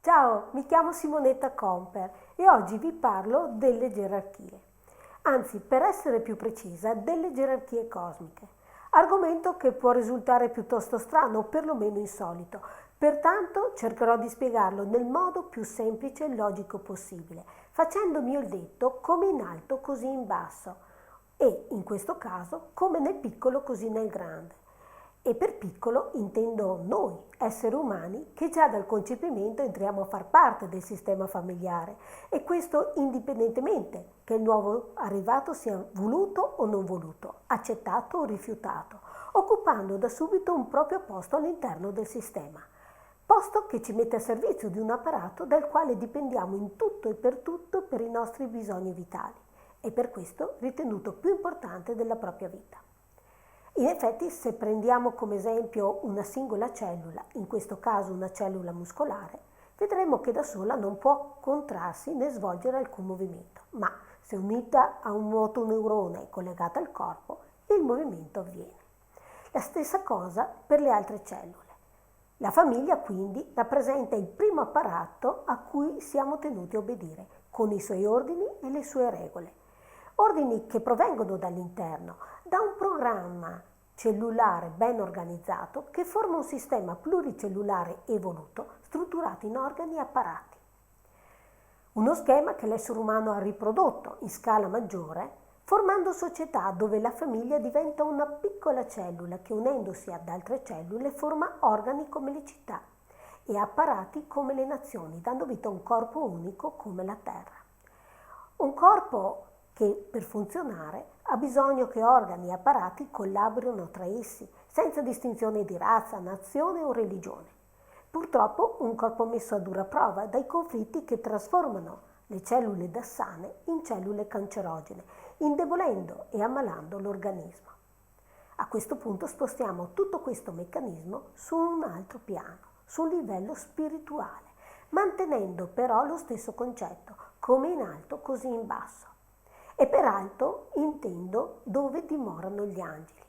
Ciao, mi chiamo Simonetta Comper e oggi vi parlo delle gerarchie. Anzi, per essere più precisa, delle gerarchie cosmiche. Argomento che può risultare piuttosto strano o perlomeno insolito. Pertanto cercherò di spiegarlo nel modo più semplice e logico possibile, facendomi il detto come in alto così in basso e, in questo caso, come nel piccolo così nel grande. E per piccolo intendo noi, esseri umani, che già dal concepimento entriamo a far parte del sistema familiare e questo indipendentemente che il nuovo arrivato sia voluto o non voluto, accettato o rifiutato, occupando da subito un proprio posto all'interno del sistema. Posto che ci mette a servizio di un apparato dal quale dipendiamo in tutto e per i nostri bisogni vitali e per questo ritenuto più importante della propria vita. In effetti, se prendiamo come esempio una singola cellula, in questo caso una cellula muscolare, vedremo che da sola non può contrarsi né svolgere alcun movimento, ma se unita a un motoneurone e collegata al corpo, il movimento avviene. La stessa cosa per le altre cellule. La famiglia quindi rappresenta il primo apparato a cui siamo tenuti a obbedire, con i suoi ordini e le sue regole. Ordini che provengono dall'interno, da un programma cellulare ben organizzato che forma un sistema pluricellulare evoluto, strutturato in organi e apparati. Uno schema che l'essere umano ha riprodotto in scala maggiore, formando società dove la famiglia diventa una piccola cellula che unendosi ad altre cellule forma organi come le città e apparati come le nazioni, dando vita a un corpo unico come la Terra. Un corpo che per funzionare ha bisogno che organi e apparati collaborino tra essi, senza distinzione di razza, nazione o religione. Purtroppo un corpo messo a dura prova dai conflitti che trasformano le cellule da sane in cellule cancerogene, indebolendo e ammalando l'organismo. A questo punto spostiamo tutto questo meccanismo su un altro piano, sul livello spirituale, mantenendo però lo stesso concetto, come in alto così in basso. E per alto intendo dove dimorano gli angeli,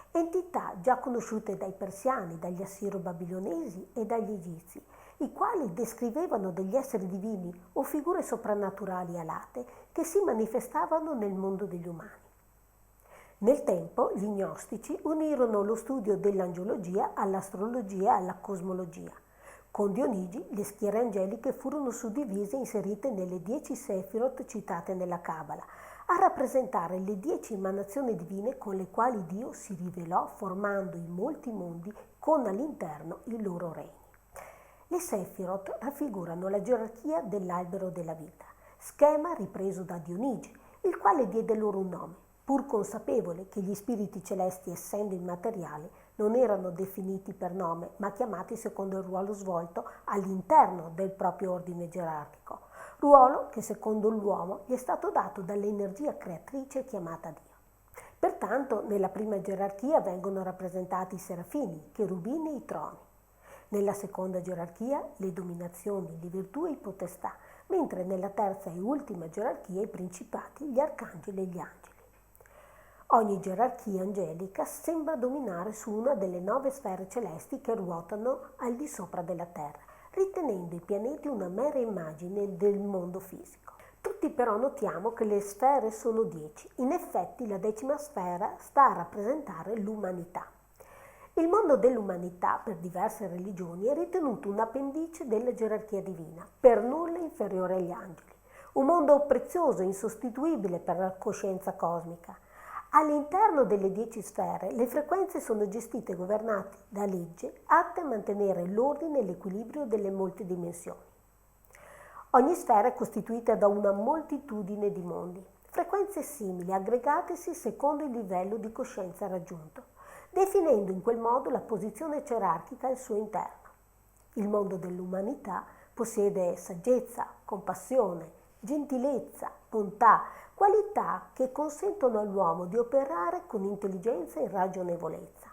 entità già conosciute dai persiani, dagli assiro-babilonesi e dagli egizi, i quali descrivevano degli esseri divini o figure soprannaturali alate che si manifestavano nel mondo degli umani. Nel tempo gli gnostici unirono lo studio dell'angiologia all'astrologia e alla cosmologia. Con Dionigi le schiere angeliche furono suddivise e inserite nelle 10 Sefirot citate nella Cabala, a rappresentare le 10 emanazioni divine con le quali Dio si rivelò formando i molti mondi con all'interno i loro regni. Le Sefirot raffigurano la gerarchia dell'albero della vita, schema ripreso da Dionigi, il quale diede loro un nome, pur consapevole che gli spiriti celesti, essendo immateriali, non erano definiti per nome, ma chiamati secondo il ruolo svolto all'interno del proprio ordine gerarchico, ruolo che secondo l'uomo gli è stato dato dall'energia creatrice chiamata Dio. Pertanto nella prima gerarchia vengono rappresentati i serafini, i cherubini e i troni. Nella seconda gerarchia le dominazioni, le virtù e i potestà, mentre nella terza e ultima gerarchia i principati, gli arcangeli e gli angeli. Ogni gerarchia angelica sembra dominare su una delle 9 sfere celesti che ruotano al di sopra della Terra, ritenendo i pianeti una mera immagine del mondo fisico. Tutti però notiamo che le sfere sono 10. In effetti la 10ª sfera sta a rappresentare l'umanità. Il mondo dell'umanità, per diverse religioni, è ritenuto un appendice della gerarchia divina, per nulla inferiore agli angeli. Un mondo prezioso, insostituibile per la coscienza cosmica. All'interno delle 10 sfere le frequenze sono gestite e governate da legge atte a mantenere l'ordine e l'equilibrio delle molte dimensioni. Ogni sfera è costituita da una moltitudine di mondi, frequenze simili aggregatesi secondo il livello di coscienza raggiunto, definendo in quel modo la posizione gerarchica al suo interno. Il mondo dell'umanità possiede saggezza, compassione, gentilezza, bontà, qualità che consentono all'uomo di operare con intelligenza e ragionevolezza.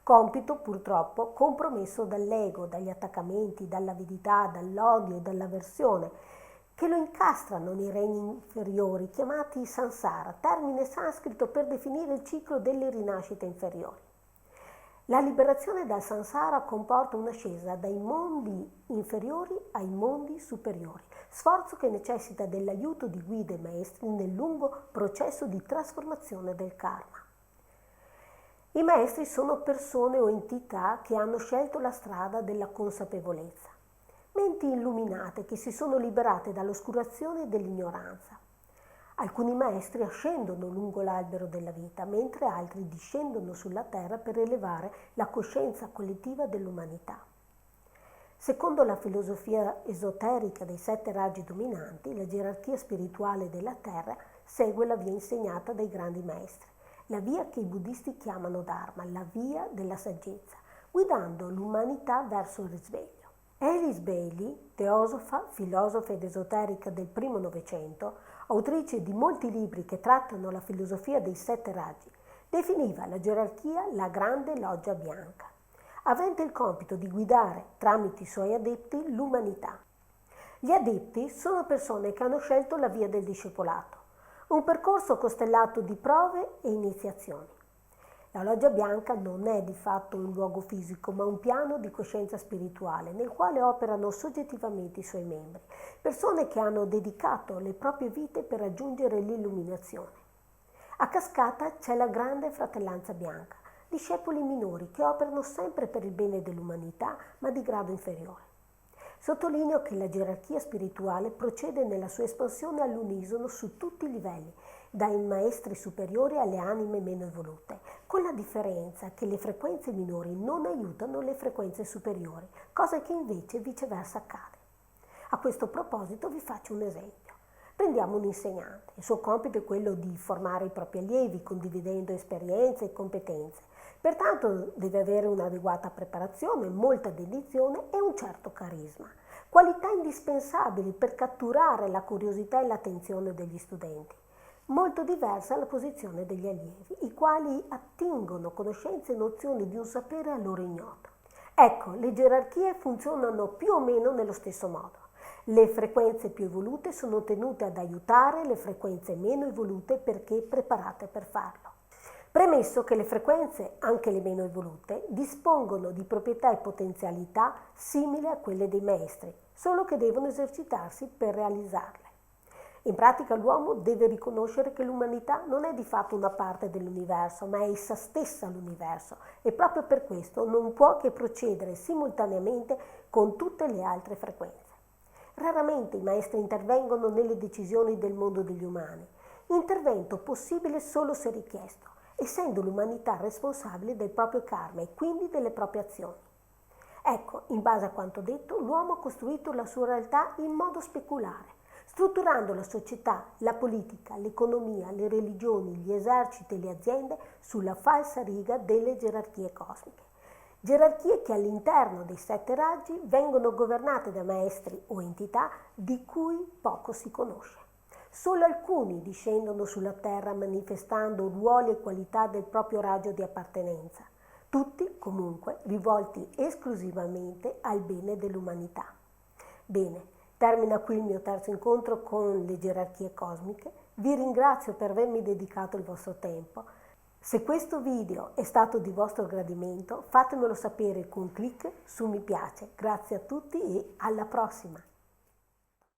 Compito purtroppo compromesso dall'ego, dagli attaccamenti, dall'avidità, dall'odio e dall'avversione, che lo incastrano nei regni inferiori chiamati samsara, termine sanscrito per definire il ciclo delle rinascite inferiori. La liberazione dal samsara comporta un'ascesa dai mondi inferiori ai mondi superiori, sforzo che necessita dell'aiuto di guide e maestri nel lungo processo di trasformazione del karma. I maestri sono persone o entità che hanno scelto la strada della consapevolezza, menti illuminate che si sono liberate dall'oscurazione e dell'ignoranza. Alcuni maestri ascendono lungo l'albero della vita, mentre altri discendono sulla terra per elevare la coscienza collettiva dell'umanità. Secondo la filosofia esoterica dei 7 raggi dominanti, la gerarchia spirituale della terra segue la via insegnata dai grandi maestri, la via che i buddisti chiamano Dharma, la via della saggezza, guidando l'umanità verso il risveglio. Alice Bailey, teosofa, filosofa ed esoterica del primo Novecento, autrice di molti libri che trattano la filosofia dei 7 raggi, definiva la gerarchia la grande loggia bianca, avente il compito di guidare tramite i suoi adepti l'umanità. Gli adepti sono persone che hanno scelto la via del discepolato, un percorso costellato di prove e iniziazioni. La loggia bianca non è di fatto un luogo fisico, ma un piano di coscienza spirituale nel quale operano soggettivamente i suoi membri, persone che hanno dedicato le proprie vite per raggiungere l'illuminazione. A cascata c'è la grande fratellanza bianca, discepoli minori che operano sempre per il bene dell'umanità, ma di grado inferiore. Sottolineo che la gerarchia spirituale procede nella sua espansione all'unisono su tutti i livelli, dai maestri superiori alle anime meno evolute, con la differenza che le frequenze minori non aiutano le frequenze superiori, cosa che invece viceversa accade. A questo proposito vi faccio un esempio. Prendiamo un insegnante, il suo compito è quello di formare i propri allievi condividendo esperienze e competenze. Pertanto deve avere un'adeguata preparazione, molta dedizione e un certo carisma, qualità indispensabili per catturare la curiosità e l'attenzione degli studenti. Molto diversa la posizione degli allievi, i quali attingono conoscenze e nozioni di un sapere a loro ignoto. Ecco, le gerarchie funzionano più o meno nello stesso modo. Le frequenze più evolute sono tenute ad aiutare le frequenze meno evolute perché preparate per farlo. Premesso che le frequenze, anche le meno evolute, dispongono di proprietà e potenzialità simili a quelle dei maestri, solo che devono esercitarsi per realizzarle. In pratica l'uomo deve riconoscere che l'umanità non è di fatto una parte dell'universo, ma è essa stessa l'universo e proprio per questo non può che procedere simultaneamente con tutte le altre frequenze. Raramente i maestri intervengono nelle decisioni del mondo degli umani, intervento possibile solo se richiesto, essendo l'umanità responsabile del proprio karma e quindi delle proprie azioni. Ecco, in base a quanto detto, l'uomo ha costruito la sua realtà in modo speculare, strutturando la società, la politica, l'economia, le religioni, gli eserciti e le aziende sulla falsa riga delle gerarchie cosmiche. Gerarchie che all'interno dei 7 raggi vengono governate da maestri o entità di cui poco si conosce. Solo alcuni discendono sulla terra manifestando ruoli e qualità del proprio raggio di appartenenza, tutti comunque rivolti esclusivamente al bene dell'umanità. Bene, termina qui il mio terzo incontro con le gerarchie cosmiche. Vi ringrazio per avermi dedicato il vostro tempo. Se questo video è stato di vostro gradimento, fatemelo sapere con clic su mi piace. Grazie a tutti e alla prossima!